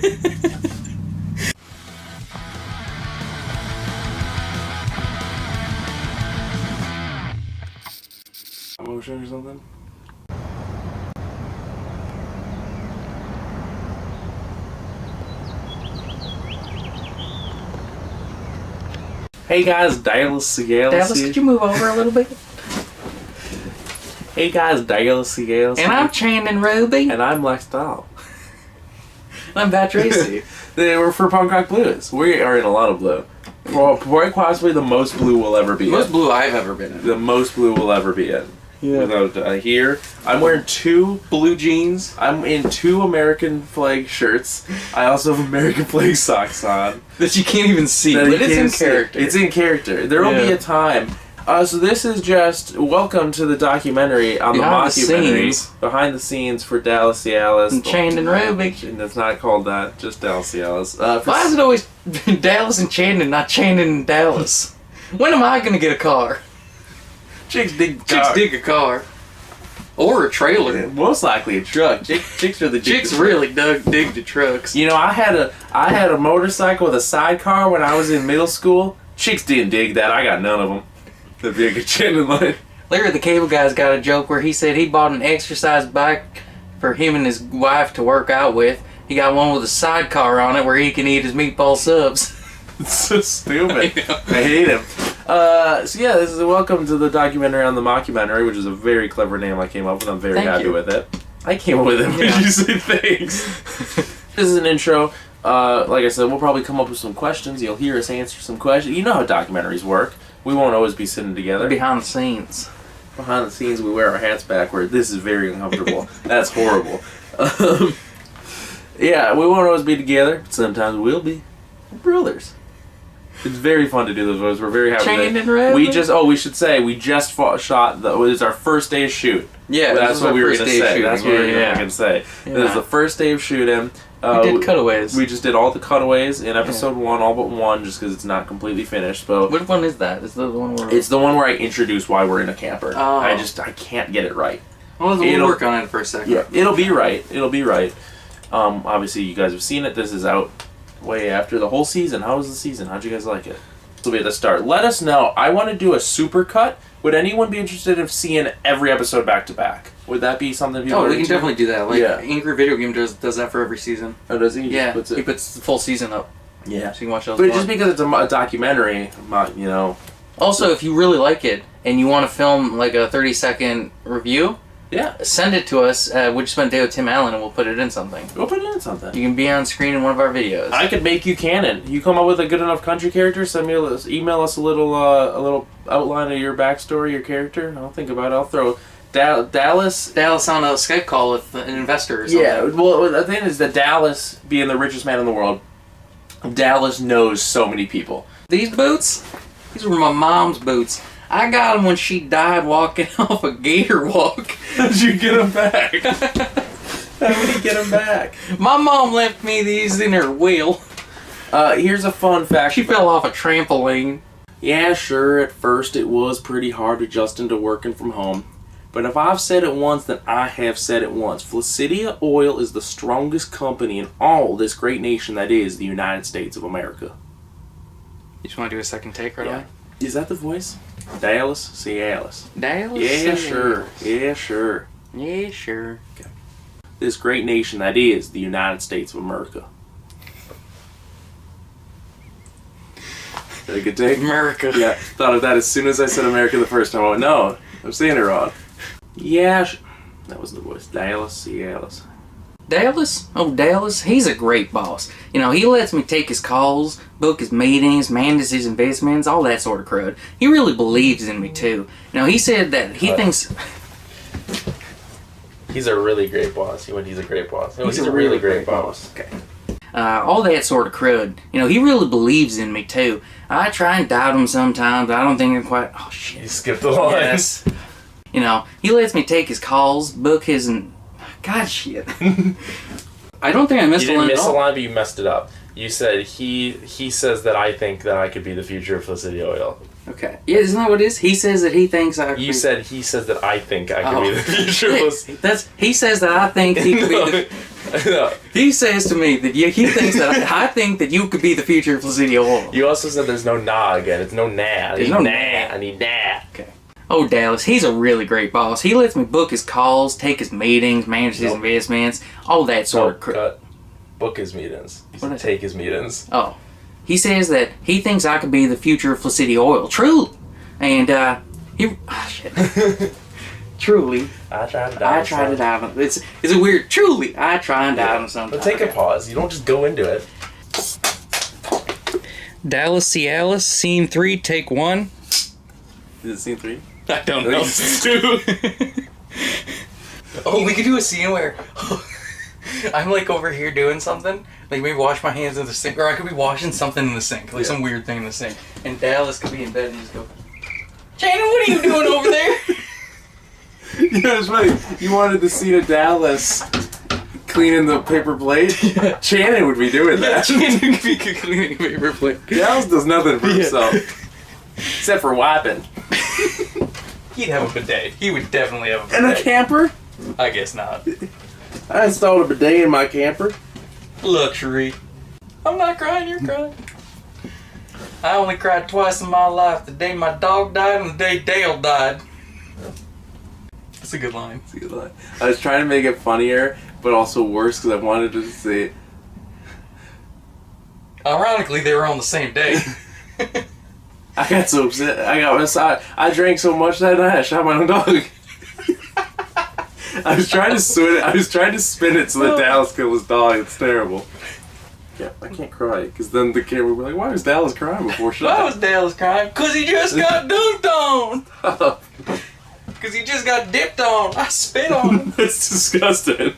Emotion or something? Hey guys, Cialis. Dallas, could you move over a little bit? Hey guys, Cialis. And I'm Chandon Ruby. And I'm Lex Dahl. I'm Pat Tracy. They were for Punk Rock Blues. We are in a lot of blue. Well, quite possibly the most blue we'll ever be in. Most blue I've ever been in. The most blue we'll ever be in. Yeah. Without here, I'm wearing 2 blue jeans. I'm in 2 American flag shirts. I also have American flag socks on. That you can't even see, but it's in character. It's in character. There will be a time. So this is just welcome to the documentary on behind the scenes for Dallas Cialis. And Chandon Ruby. And it's not called that, just Dallas Cialis. Why is it always Dallas and Chandon, not Chandon and Dallas? When am I going to get a car? Chicks dig a car. Or a trailer. Yeah, most likely a truck. Chicks are the chicks really dig the trucks. You know, I had a motorcycle with a sidecar when I was in middle school. Chicks didn't dig that. I got none of them. That'd be a good Chandon line. Larry the Cable Guy's got a joke where he said he bought an exercise bike for him and his wife to work out with. He got one with a sidecar on it where he can eat his meatball subs. It's so stupid. I hate him. So yeah, this is a welcome to the documentary on the mockumentary, which is a very clever name I came up with. I'm very happy with it. I came up with it. Why did you say thanks? This is an intro. Like I said, we'll probably come up with some questions. You'll hear us answer some questions. You know how documentaries work. We won't always be sitting together. Behind the scenes. Behind the scenes, we wear our hats backward. This is very uncomfortable. That's horrible. Yeah, we won't always be together. But sometimes we'll be. We're brothers. It's very fun to do those videos. We're very happy. We should say we just shot. It was our first day of shoot. Yeah, that's what we were gonna say. That's what we were gonna say. It was the first day of shooting. We did cutaways. We just did all the cutaways in episode 1, all but 1, just because it's not completely finished. But which one is that? Is the one where it's the one where I introduce why we're in a camper. Oh. I can't get it right. Well, we'll work on it for a second. Yeah, it'll be right. Obviously, you guys have seen it. This is out way after the whole season. How was the season? How'd you guys like it? This will be at the start. Let us know. I want to do a super cut. Would anyone be interested in seeing every episode back to back? Would that be something people? Oh, we can definitely do that. Angry Video Game does that for every season. Oh, does he? Yeah, he puts the full season up. Yeah, so you can watch those. But just because it's a documentary, you know. Also, if you really like it and you want to film like a 30-second review, send it to us. We just spent a day with Tim Allen, and we'll put it in something. We'll put it in something. You can be on screen in one of our videos. I could make you canon. You come up with a good enough country character. Email us a little outline of your backstory, your character. I'll think about it. I'll throw Dallas on a Skype call with an investor or something. Yeah. Well, the thing is that Dallas, being the richest man in the world, Dallas knows so many people. These boots, these were my mom's boots. I got them when she died walking off a gator walk. How'd you get them back? How did you get them back? My mom left me these in her will. Here's a fun fact. She fell off a trampoline. Yeah, sure, at first it was pretty hard adjusting to working from home. But if I've said it once, then I have said it once. Flacida Oil is the strongest company in all this great nation that is the United States of America. You just want to do a second take right away? Is that the voice? Dallas Cialis. Dallas Yeah, Cialis. sure. Yeah, sure. Yeah, sure. Okay. This great nation that is the United States of America. Is that a good take? America. Yeah, thought of that as soon as I said America the first time. I went, no, I'm saying it wrong. Yeah, that was the voice. Dallas Cialis. Dallas? Oh, Dallas? He's a great boss. You know, he lets me take his calls, book his meetings, manage his investments, all that sort of crud. He really believes in me, too. You know, he said that he thinks... He's a really great boss. He's a great boss. He's a really great boss. Okay. All that sort of crud. You know, he really believes in me, too. I try and doubt him sometimes, but I don't think I'm quite... Oh, shit. You skipped the line. Yes. You know, he lets me take his calls, book his... God, shit. I don't think I missed a line at all. You didn't miss a line, but you messed it up. You said, he says that I think that I could be the future of Flacida Oil. Okay. Yeah, isn't that what it is? He says that he thinks I could You said he says that I think I could be the future of he says that I think he could be the... No. He says to me that he thinks that I think that you could be the future of Placidia Oil. You also said there's no nah again. It's no nah. There's no nah. I need nah. Okay. Oh, Dallas, he's a really great boss. He lets me book his calls, take his meetings, manage his investments, all that sort of crap. Book his meetings. Take his meetings. Oh. He says that he thinks I could be the future of Placidia Oil. Truly. And, shit. Truly. I tried it out. It's a weird. Truly, I try and out on something. But take a pause. You don't just go into it. Dallas, Cialis, scene 3, take 1. Is it scene 3? I don't know. Oh, we could do a scene where I'm like over here doing something, like maybe wash my hands in the sink, or I could be washing something in the sink, like some weird thing in the sink, and Dallas could be in bed and just go, Shannon, what are you doing over there? You know, it's funny. You wanted the scene of Dallas cleaning the paper plate. Yeah. Shannon would be doing that. Shannon would be cleaning paper plate. Dallas does nothing for himself. Except for wiping. He'd have a bidet. He would definitely have a bidet. And a camper? I guess not. I installed a bidet in my camper. Luxury. I'm not crying, you're crying. I only cried twice in my life. The day my dog died and the day Dale died. That's a good line. It's a good line. I was trying to make it funnier, but also worse because I wanted to say... Ironically, they were on the same day. I got so upset. I drank so much that night I shot my own dog. I was trying to spin it so that Dallas killed his dog. It's terrible. Yeah, I can't cry because then the camera will be like, "Why was Dallas crying before shot?" Why was Dallas crying? Because he just got dunked on. Because he just got dipped on. I spit on him. That's disgusting.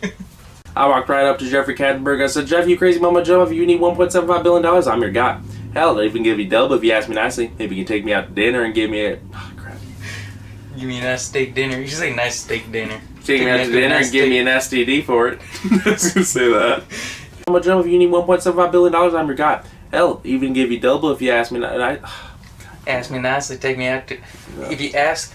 I walked right up to Jeffrey Katzenberg. I said, "Jeff, you crazy mama Joe, if you need $1.75 billion, I'm your guy. Hell, I'll even give you double if you ask me nicely. Maybe you can take me out to dinner and give me a..." Oh, crap. Give me a nice steak dinner. You should say nice steak dinner. Take me out to dinner and give me an STD for it. I was going to say that. Mama Joe, if you need $1.75 billion, I'm your guy. Hell, even give you double if you ask me... Ask me nicely, take me out to... No. If you ask...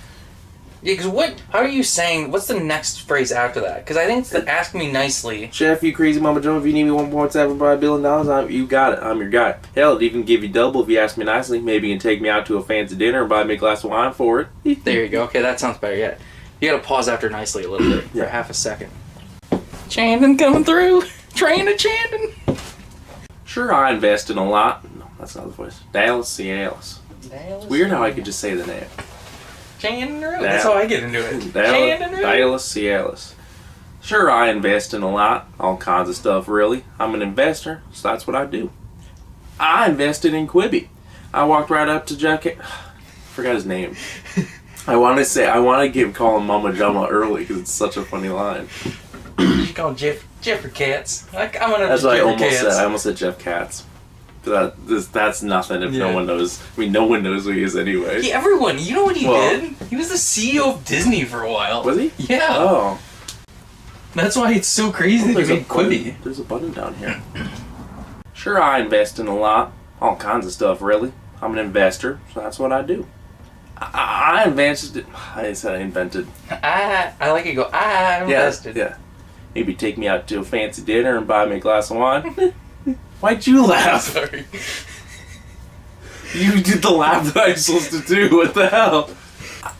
Yeah, because how are you saying... What's the next phrase after that? Because I think it's the ask me nicely. Jeff, you crazy Mama Joe, if you need me $1.75 billion, you got it. I'm your guy. Hell, I'd even give you double if you ask me nicely. Maybe you can take me out to a fancy dinner and buy me a glass of wine for it. There you go. Okay, that sounds better. Yeah. You gotta pause after nicely a little bit for half a second. Chandon coming through. Train to Chandon. Sure, I invest in a lot. No, that's not the voice. Dallas, Cialis. It's weird how I could just say the name. Chandon. That's how I get into it. Dallas, Cialis. Sure, I invest in a lot. All kinds of stuff, really. I'm an investor, so that's what I do. I invested in Quibi. I walked right up to Jack. Forgot his name. I want to call him Mama Jama early because it's such a funny line. You call him Jeffrey Katz. I'm gonna. That's what I almost said. I almost said Jeff Katz. That's nothing if no one knows. I mean, no one knows who he is anyway. Yeah, everyone. You know what he did? He was the CEO of Disney for a while. Was he? Yeah. Oh. That's why it's so crazy that he made Quibi. There's a button down here. Sure, I invest in a lot. All kinds of stuff, really. I'm an investor, so that's what I do. I invented... I said I invented. I like it go, I invested. Yeah. Maybe take me out to a fancy dinner and buy me a glass of wine. Why'd you laugh? Sorry. You did the laugh that I'm supposed to do. What the hell?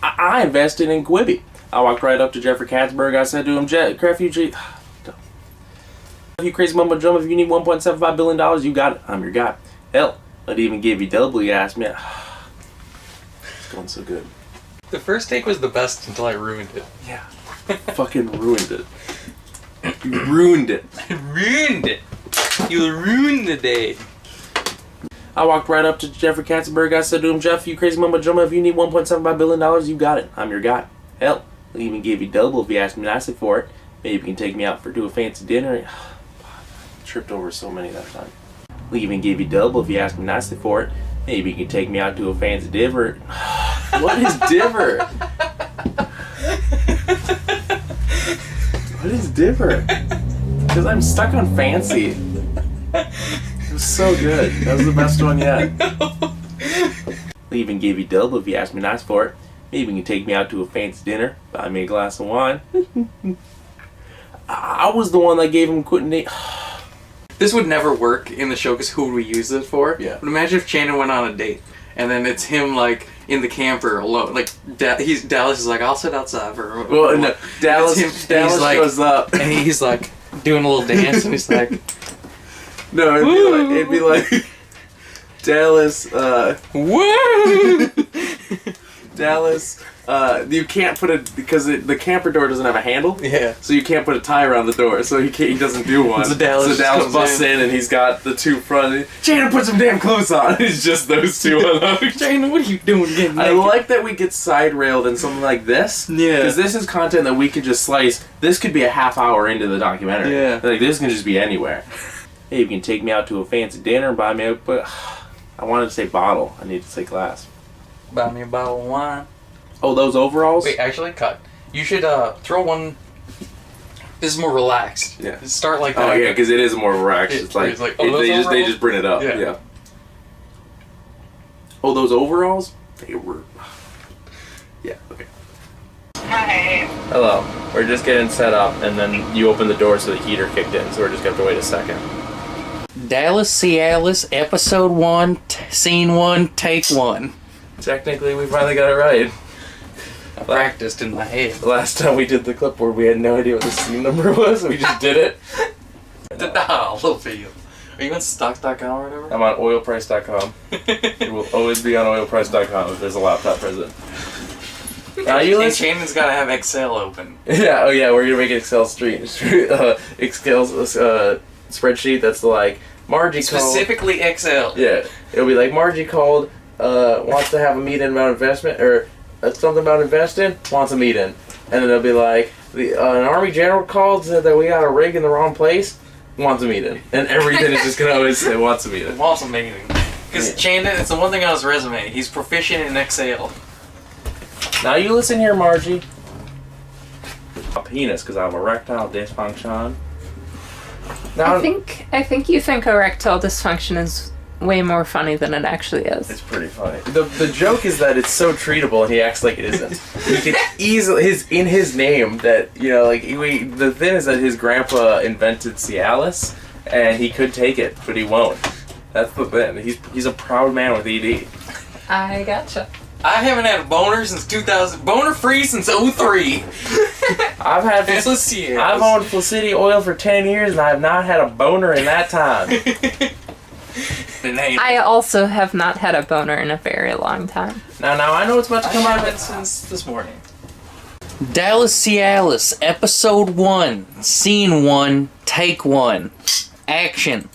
I invested in Quibi. I walked right up to Jeffrey Katzenberg. I said to him, Refugee... You crazy mumbo jumbo, if you need $1.75 billion, you got it. I'm your guy. Hell, I'd even give you double. You asked me. It's going so good. The first take was the best until I ruined it. Yeah. Fucking ruined it. You ruined it. I ruined it. You ruined the day. I walked right up to Jeffrey Katzenberg. I said to him, Jeff, you crazy mumbo jumbo, if you need $1.75 billion, you got it. I'm your guy. Hell, I'll even give you double if you ask me nicely for it. Maybe you can take me out to a fancy dinner. Tripped over so many that time. We'll even give you double if you ask me nicely for it. Maybe you can take me out to a fancy dinner. What is diver? What is diver? Because I'm stuck on fancy. It was so good. That was the best one yet. We'll even give you double if you ask me nice for it. Maybe you can take me out to a fancy dinner, buy me a glass of wine. I was the one that gave him quitting. This would never work in the show because who would we use it for? Yeah. But imagine if Shannon went on a date and then it's him like in the camper alone. Like Dallas is like, I'll sit outside for. Well, no, Dallas shows up and he's like doing a little dance and he's like, no, it'd be like Dallas. Woo! Dallas. You can't put because the camper door doesn't have a handle. Yeah. So you can't put a tie around the door. So he doesn't do one. So Dallas busts in and he's got the two front. Shannon, put some damn clothes on. It's just those two. Shannon, what are you doing getting naked? I like that we get side railed in something like this. Yeah. Because this is content that we could just slice. This could be a half hour into the documentary. Yeah. Like this can just be anywhere. Hey, you can take me out to a fancy dinner and buy me but I wanted to say bottle. I need to say glass. Buy me a bottle of wine. Oh, those overalls? Wait, actually, cut. You should throw one. This is more relaxed. Yeah. Start like that. Oh yeah, because it is more relaxed. It's like, they just bring it up. Yeah. Oh, those overalls? They were. Yeah. Okay. Hi. Hello. We're just getting set up, and then you open the door so the heater kicked in. So we're just gonna have to wait a second. Dallas, Cialis, episode 1, scene 1, take 1. Technically, we finally got it right. I practiced in my head. The last time we did the clipboard, we had no idea what the scene number was. We just did it. I love you. Are you on stocks.com or whatever? I'm on oilprice.com. It will always be on oilprice.com if there's a laptop present. And Shannon's gotta have Excel open. Yeah, oh yeah, we're gonna make an Excel spreadsheet that's like Margie Specifically called, Excel. Yeah, it'll be like Margie called, wants to have a meeting about investment or something about investing, wants a meeting, and then it'll be like an Army general called, said that we got a rig in the wrong place, wants a meeting, and everything is just gonna always say wants a meeting. Wants a meeting. Because Shannon, it's the one thing on his resume. He's proficient in Excel. Now you listen here, Margie. A penis, because I have erectile dysfunction. Now, I think you think erectile dysfunction is way more funny than it actually is. It's pretty funny. The joke is that it's so treatable and he acts like it isn't. He can easily in his name that the thing is that his grandpa invented Cialis and he could take it, but he won't. That's the thing. He's a proud man with ED. I gotcha. I haven't had a boner since 2000. Boner free since 03. I've owned Felicity Oil for 10 years and I have not had a boner in that time. I also have not had a boner in a very long time. Now I know it's about to come out since this morning. Dallas, Cialis, episode 1, scene 1, take 1, action.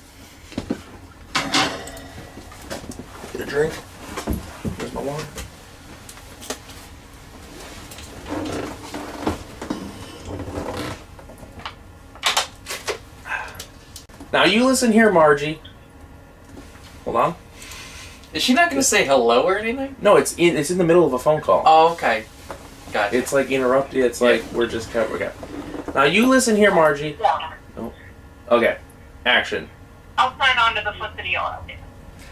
Get a drink. Where's my water? Now you listen here, Margie. Hold on. Is she not going to say hello or anything? No, it's in the middle of a phone call. Oh, okay. Gotcha. It's like interrupted. It's like we're just covering. Now you listen here, Margie. Yeah. Oh. Okay. Action. I'll sign on to the Felicity Oil.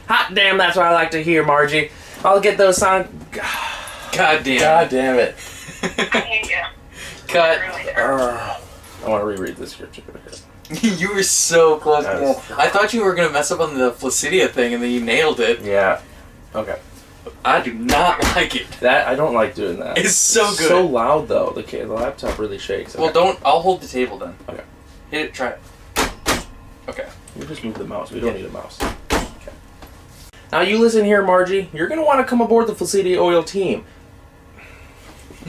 Hot damn, that's what I like to hear, Margie. I'll get those signed. God damn. God damn it. I hate you. Cut. I want to reread this scripture. You were so close. I thought you were going to mess up on the Flaccidia thing and then you nailed it. Yeah. Okay. I do not like it. I don't like doing that. It's so good. So loud though. The laptop really shakes. Okay. Well, I'll hold the table then. Okay. Hit it. Try it. Okay. You just move the mouse. We don't need a mouse. Okay. Now you listen here, Margie. You're gonna want to come aboard the Felicity Oil team.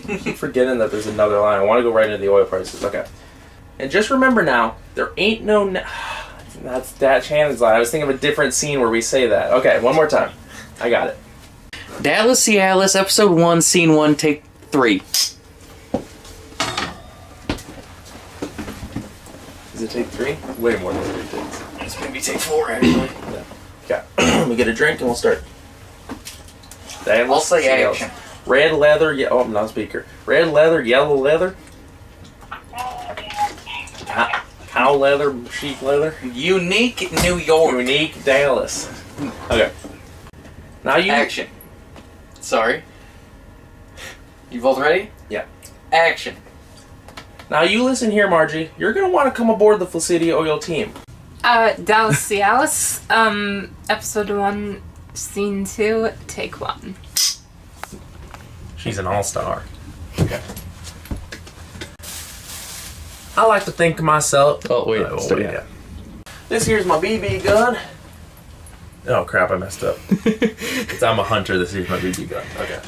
I keep forgetting that there's another line. I want to go right into the oil prices. Okay. And just remember now, there ain't no. That's Shannon's line. I was thinking of a different scene where we say that. Okay, one more time. I got it. Dallas, Cialis, episode 1, scene 1, take 3. Does it take 3? Way more than 3 takes. It's maybe take 4 actually. Okay. Let me get a drink and we'll start. I'll say action. Red leather. I'm not a speaker. Red leather, yellow leather. Cow leather, sheep leather. Unique New York. Unique Dallas. Okay. Now you. Action. Sorry. You both ready? Yeah. Action. Now you listen here, Margie. You're gonna want to come aboard the Flaccidia Oil team. Dallas Cialis, episode 1, scene 2, take 1. She's an all-star. Okay. I like to think of myself. Oh, wait. Yeah. This here's my BB gun. Oh crap! I messed up. I'm a hunter. This here's my BB gun. Okay.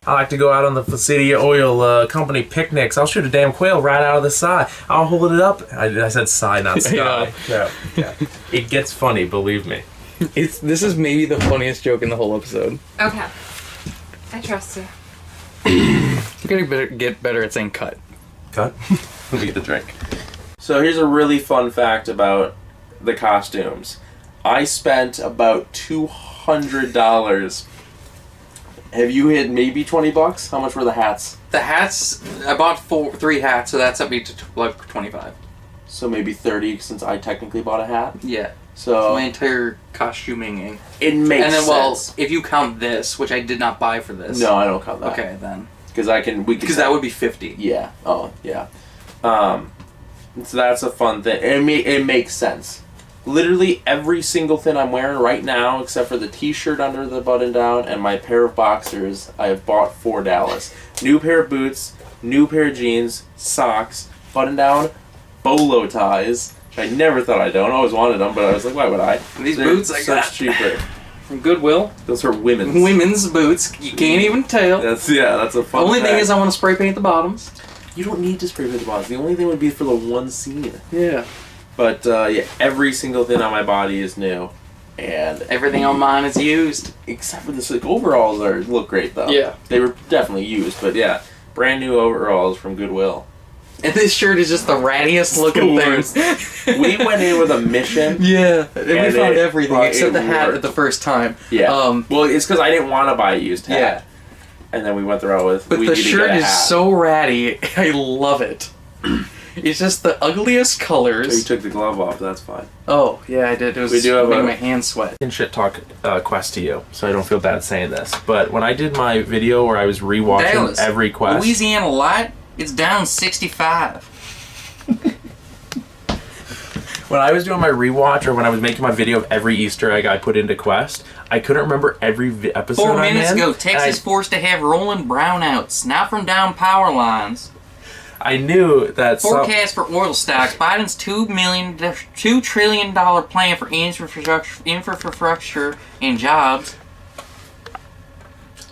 I like to go out on the Flaccidia Oil Company picnics. I'll shoot a damn quail right out of the side. I'll hold it up. I said side, not sky. Yeah. It gets funny, believe me. This is maybe the funniest joke in the whole episode. Okay. I trust you. You're gonna get better at saying cut. Cut? Let me get the drink. So here's a really fun fact about the costumes. I spent about $200. Have you hit maybe $20? How much were the hats? The hats, I bought 3 hats, so that's up me to like 25. So maybe 30 since I technically bought a hat? Yeah. So my entire costuming. It makes sense. And then, well, if you count this, which I did not buy for this. No, I don't count that. Okay, then. Because that would be 50. Yeah. Oh, yeah. So that's a fun thing. It makes sense. Literally every single thing I'm wearing right now, except for the t-shirt under the button-down and my pair of boxers, I have bought for Dallas. New pair of boots, new pair of jeans, socks, button-down, bolo ties. I never thought I'd own. I always wanted them, but I was like, why would I? These boots I got cheaper. From Goodwill. Those are women's. Women's boots. You can't even tell. That's a fun Only fact. thing is I want to spray paint the bottoms. You don't need to spray paint the bottoms. The only thing would be for the one scene. Yeah. But yeah, every single thing on my body is new. And everything on mine is used. Except for this, like, overalls look great though. Yeah. They were definitely used, but yeah. Brand new overalls from Goodwill. And this shirt is just the rattiest looking thing. We went in with a mission. Yeah, and we found everything except the hat worked. at the first time. Yeah. Well, it's because I didn't want to buy a used hat. Yeah. And then we went through with. But the shirt is so ratty. I love it. It's just the ugliest colors. So you took the glove off. That's fine. Oh yeah, I did. It was making my hands sweat. And shit talk quest to you, so I don't feel bad saying this. But when I did my video where I was rewatching Dallas, every quest, Louisiana Light, it's down 65. When I was doing my rewatch, or when I was making my video of every Easter egg I put into quest, I couldn't remember every episode. 4 minutes ago, Texas forced to have rolling brownouts, not from down power lines. I knew that. Forecast for oil stocks: Biden's $2 trillion plan for infrastructure and jobs.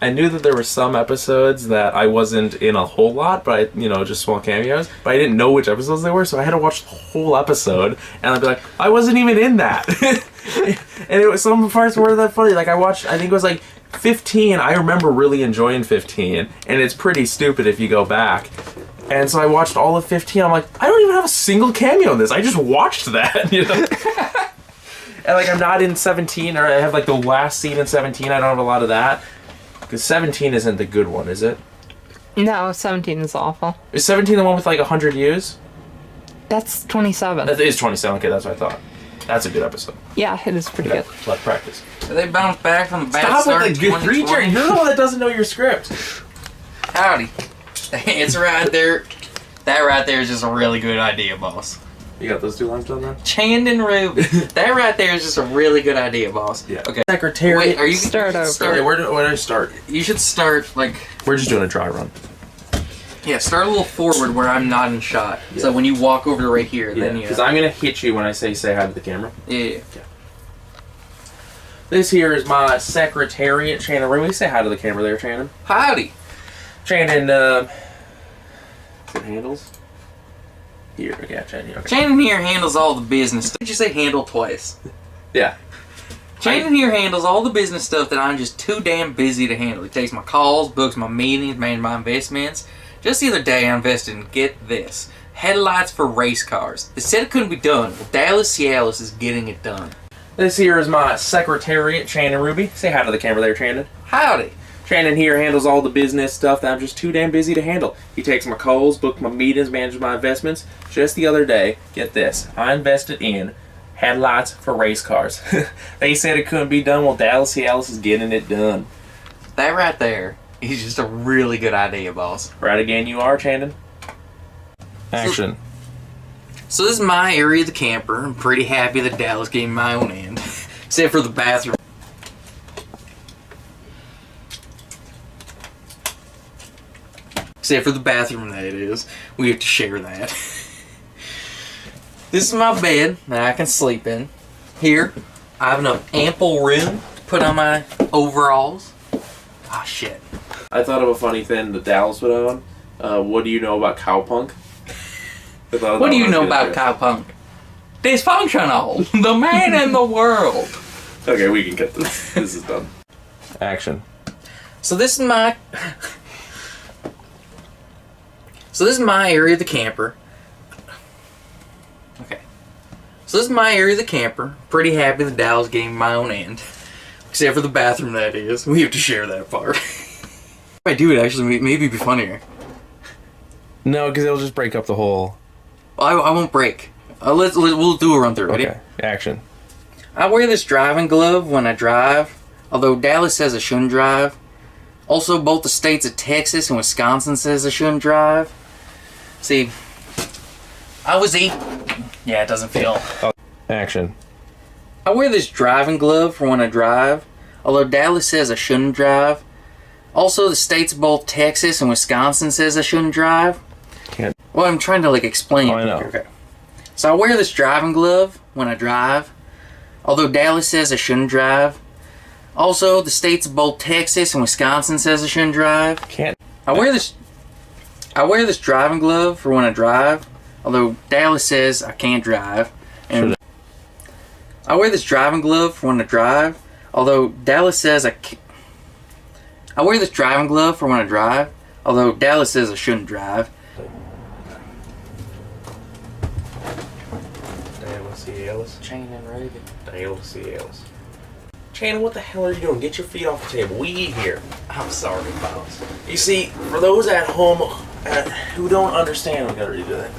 I knew that there were some episodes that I wasn't in a whole lot, but just small cameos. But I didn't know which episodes they were, so I had to watch the whole episode, and I'd be like, I wasn't even in that. And it was some parts weren't that funny. Like I think it was like 15. I remember really enjoying 15, and it's pretty stupid if you go back. And so I watched all of 15. I'm like, I don't even have a single cameo in this. I just watched that, And like I'm not in 17, or I have like the last scene in 17. I don't have a lot of that. Because 17 isn't the good one, is it? No, 17 is awful. Is 17 the one with like 100 views? That's 27. That is 27. Okay, that's what I thought. That's a good episode. Yeah, it is pretty good. Let's practice. They bounced back from the bad Stop start with the good preacher. You're the one that doesn't know your script. Howdy. It's right there. That right there is just a really good idea, boss. You got those 2 lines done then? Chandon Ruby. That right there is just a really good idea, boss. Yeah. Okay. Secretary. Wait, are you start over? Okay, where do I start? You should start like. We're just doing a dry run. Yeah, start a little forward where I'm not in shot. Yeah. So when you walk over to right here, then you. Because I'm gonna hit you when I say hi to the camera. Yeah. This here is my secretariat, Shannon Ruby. Say hi to the camera there, Shannon. Howdy. Shannon, is it handles? Here, okay, Shannon. Okay. Shannon here handles all the business. Did you say handle twice? Yeah. Shannon here handles all the business stuff that I'm just too damn busy to handle. He takes my calls, books my meetings, manages my investments. Just the other day I invested in, get this, headlights for race cars. They said it couldn't be done. Well, Dallas Cialis is getting it done. This here is my secretariat, Shannon Ruby. Say hi to the camera there, Shannon. Howdy. Shannon here handles all the business stuff that I'm just too damn busy to handle. He takes my calls, books my meetings, manages my investments. Just the other day, get this, I invested in headlights for race cars. They said it couldn't be done. Well, Dallas Cialis is getting it done. That right there is just a really good idea, boss. Right again you are, Shannon. Action. So this is my area of the camper. I'm pretty happy that Dallas gave me my own end. Except for the bathroom. Except for the bathroom, that is. We have to share that. This is my bed that I can sleep in. Here, I have enough ample room to put on my overalls. Ah, shit. I thought of a funny thing that Dallas would on. What do you know about cowpunk? What do you know about cowpunk? Dysfunctional. The man in the world. Okay, we can cut this. This is done. Action. So this is my... So this is my area of the camper. Okay. So this is my area of the camper. Pretty happy that Dallas gave me my own end. Except for the bathroom, that is. We have to share that part. If I do it, actually, maybe be funnier. No, because it'll just break up the whole... I won't break. We'll do a run through. Ready? Okay. Action. I wear this driving glove when I drive. Although Dallas says I shouldn't drive. Also, both the states of Texas and Wisconsin says I shouldn't drive. See, I was eating... Yeah, it doesn't feel... Action. I wear this driving glove for when I drive. Although Dallas says I shouldn't drive. Also, the states of both Texas and Wisconsin says I shouldn't drive. Can't... Well, I'm trying to, explain. Oh, I know. Okay. So I wear this driving glove when I drive. Although Dallas says I shouldn't drive. Also, the states of both Texas and Wisconsin says I shouldn't drive. Can't... I wear this driving glove for when I drive. Although Dallas says I can't drive. And I wear this driving glove for when I drive. Although Dallas says I wear this driving glove for when I drive. Although Dallas says I shouldn't drive. Cialis. Chain and Reagan. Cialis. Shannon, what the hell are you doing? Get your feet off the table. We eat here. I'm sorry, boss. You see, for those at home who don't understand, we gotta redo that.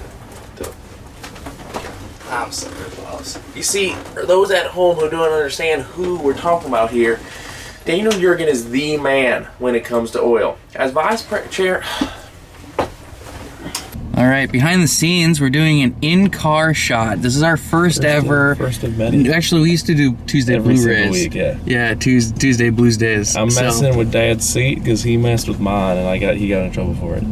I'm sorry, boss. You see, for those at home who don't understand who we're talking about here, Daniel Jurgen is the man when it comes to oil. As vice chair... Alright, behind the scenes, we're doing an in-car shot. This is our first ever... First of many. Actually, we used to do Tuesday Every Blu-rays. single week, yeah. Yeah, Tuesday Blues Days. I'm messing with Dad's seat because he messed with mine and he got in trouble for it.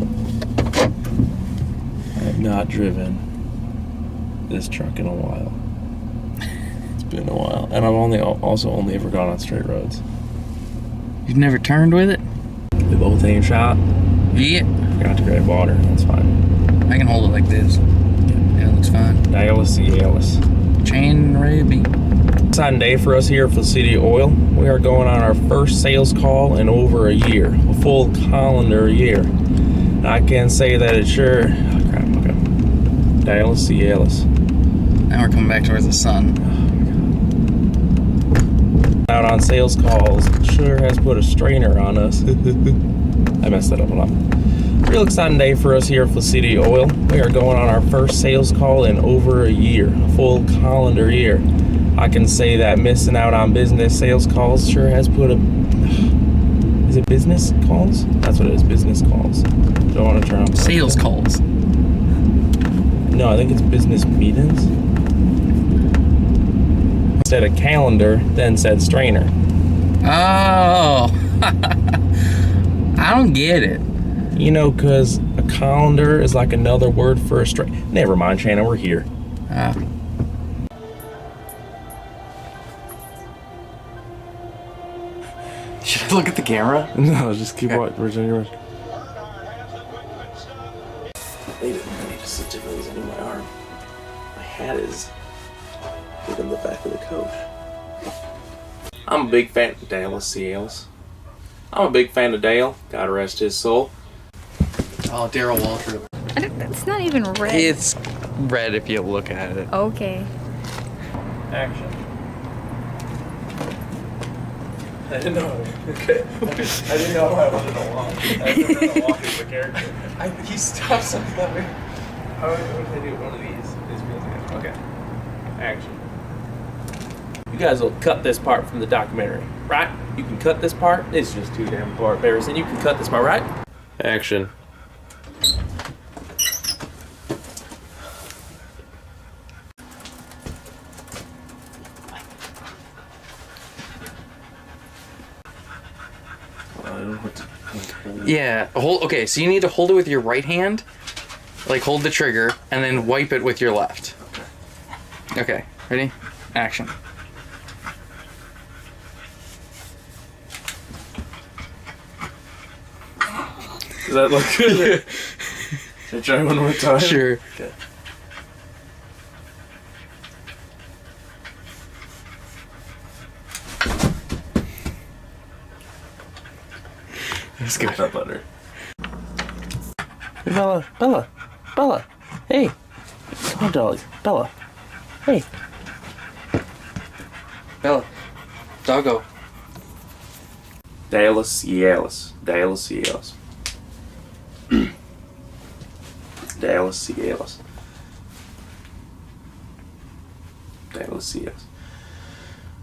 I have not driven this truck in a while. It's been a while. And I've also only ever gone on straight roads. You've never turned with it? We both ain't shot. Yeah. Forgot to grab water. That's fine. I can hold it like this. Yeah, it looks fine. Cialis. Chain Raby. Exciting day for us here for the City of Oil. We are going on our first sales call in over a year. A full calendar year. And I can say that it sure... Oh, crap. Okay. Cialis. Now we're coming back towards the sun. Out on sales calls sure has put a strainer on us. I messed that up a lot. Real exciting day for us here at City Oil. We are going on our first sales call in over a year, a full calendar year. I can say that missing out on business sales calls sure has put a... Is it business calls? That's what it is, business calls. Don't want to turn on... Sales calls. No, I think it's business meetings. Instead of calendar, then said strainer. Oh. I don't get it. You know, because a colander is like another word for a strainer. Never mind, Shannon, we're here. Should I look at the camera? No, just keep watching. Virginia. I need to sit differently under my arm. My hat is in the back of the coach. I'm a big fan of Cialis. I'm a big fan of Dale. God rest his soul. Oh, Daryl Waltrip. It's not even red. It's red if you look at it. Okay. Action. I didn't know. Okay. I didn't know I wanted to walk. I didn't know walk as a character. He stopped something that way. How would I do one of these? Okay. Action. You guys will cut this part from the documentary, right? You can cut this part. It's just too damn embarrassing. You can cut this part, right? Action. Yeah. Okay, so you need to hold it with your right hand. Like, hold the trigger, and then wipe it with your left. Okay, ready? Action. Does that look good? Should I try one more time? Sure. Okay. That's good. Not better. Hey, Bella. Hey. Come on, Dolly. Bella. Hey. Bella. Doggo. Cialis.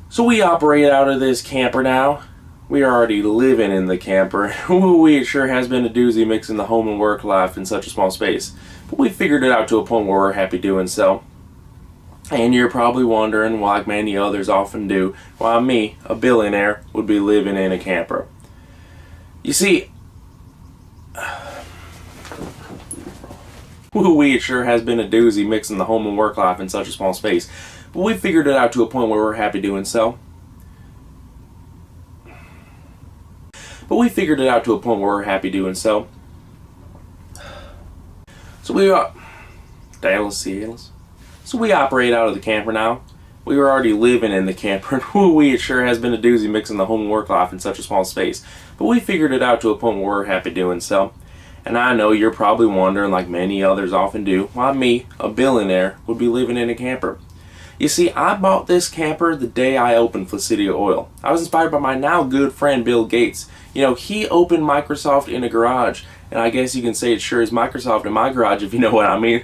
So we operate out of this camper now. We are already living in the camper. Ooh, it sure has been a doozy mixing the home and work life in such a small space. But we figured it out to a point where we're happy doing so. And you're probably wondering, like many others often do, why me, a billionaire, would be living in a camper. You see, it sure has been a doozy mixing the home and work life in such a small space. But we figured it out to a point where we're happy doing so. So we operate out of the camper now. We were already living in the camper, and it sure has been a doozy mixing the home and work life in such a small space. But we figured it out to a point where we're happy doing so. And I know you're probably wondering, like many others often do, why me, a billionaire, would be living in a camper. You see, I bought this camper the day I opened Flaccidia Oil. I was inspired by my now good friend Bill Gates. You know, he opened Microsoft in a garage, and I guess you can say it sure is Microsoft in my garage, if you know what I mean.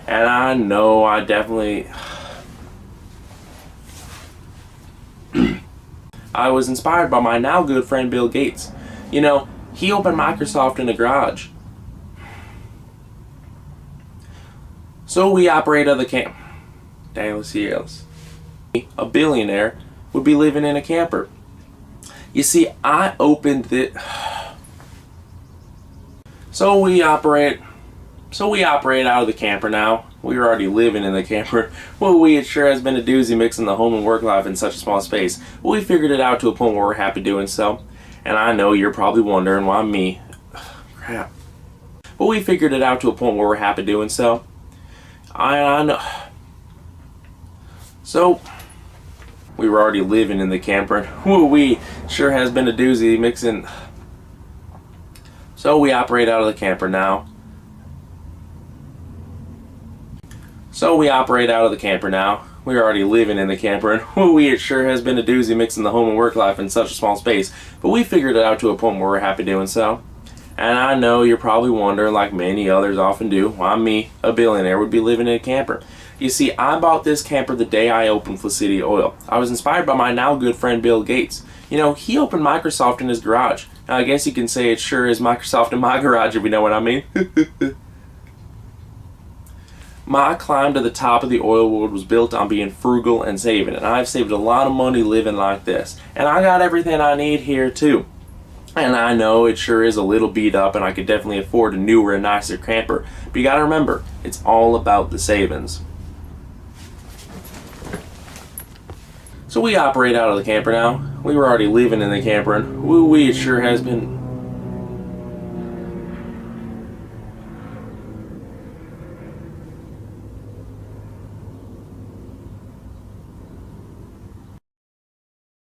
And I know I definitely... I was inspired by my now good friend Bill Gates. You know, he opened Microsoft in a garage. So we operate out of the camp. Cialis. A billionaire would be living in a camper. You see, I opened the... So we operate out of the camper now. We were already living in the camper. It sure has been a doozy mixing the home and work life in such a small space. We figured it out to a point where we're happy doing so. And I know you're probably wondering why me. Crap. But we figured it out to a point where we're happy doing so. I know. So, we were already living in the camper. We sure has been a doozy mixing. So we operate out of the camper now. We were already living in the camper, and it sure has been a doozy mixing the home and work life in such a small space. But we figured it out to a point where we're happy doing so. And I know you're probably wondering, like many others often do, why me, a billionaire, would be living in a camper. You see, I bought this camper the day I opened Flaccidia Oil. I was inspired by my now good friend Bill Gates. You know, he opened Microsoft in his garage. Now, I guess you can say it sure is Microsoft in my garage, if you know what I mean. My climb to the top of the oil world was built on being frugal and saving, and I've saved a lot of money living like this. And I got everything I need here too. And I know it sure is a little beat up, and I could definitely afford a newer and nicer camper. But you gotta remember, it's all about the savings. So we operate out of the camper now. We were already living in the camper, and it sure has been...